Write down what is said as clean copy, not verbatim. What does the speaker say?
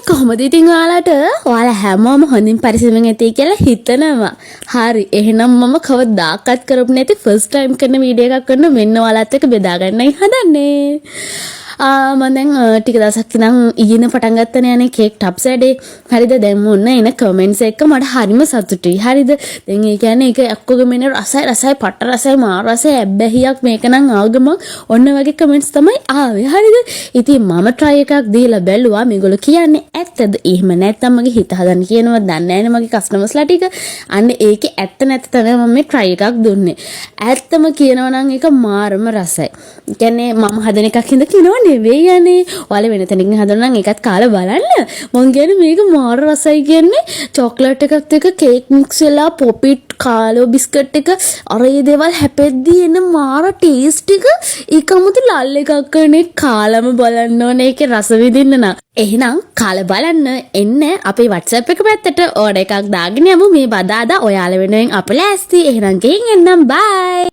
කොහොමද ඉතින් ඔයාලා හැමෝම හොඳින් පරිස්සමෙන් ඇති කියලා හිතනවා. හරි. එහෙනම් මම කවදාකවත් කරපු නැති ෆස්ට් ටයිම් කරන වීඩියෝ එකක් කරන මෙන්න ඔයාලත් එක්ක බෙදා ගන්නයි හදන්නේ. මම දැන් ටික දවසක් ඉඳන් ඊගෙන පටන් ගත්තනේ අනේ කේක් ටප්ස් වැඩේ. හරිද? දැන් මොන්න එන කමෙන්ට්ස් එක මට හරිම සතුටුයි. හරිද? දැන් ඒ කියන්නේ ඒක ඔක්කොගෙම එන රසයි පට්ට රසයි මාර රසයි ඇබ්බැහියක් මේක නම් ආගම ඔන්න වගේ කමෙන්ට්ස් තමයි ආවේ. හරිද? ඉතින් මම try එකක් දීලා බැලුවා මේගොල්ලෝ කියන්නේ ඇත්තද? එහෙම නැත්නම් මගේ හිත හදන්න කියනවා දන්නේ නැහැ නේ මගේ කස්ටමර්ස්ලා ටික. අන්න ඒකේ ඇත්ත නැත්ත තමයි මම මේ try එකක් දුන්නේ. ඇත්තම කියනවා නම් ඒක මාරම රසයි. කියන්නේ මම හදන එකක් හින්දා කියනවා නෙවෙයි යන්නේ. ඔයාලා වෙන තැනකින් හදනවා නම් ඒකත් කාලා බලන්න. මං කියන්නේ මේක මාර රසයි කියන්නේ චොක්ලට් එකත් එක්ක කේක් මික්ස් වෙලා පොපිට් කාලෝ බිස්කට් එක අර ඒ දේවල් හැපෙද්දී එන මාර ටේස්ට් එක ඒකමතු ලල් එකක් කනේ කාලම බලන්න ඕනේ ඒකේ රස විඳින්න නම්. එහෙනම් කාලා බලන්න එන්න අපේ WhatsApp එක පැත්තට ඕඩර් එකක් දාගෙන යමු මේ බදාදා ඔයාලා වෙනුවෙන් අප ලෑස්ති. එහෙනම් ගෙන් එන්නම් බයි.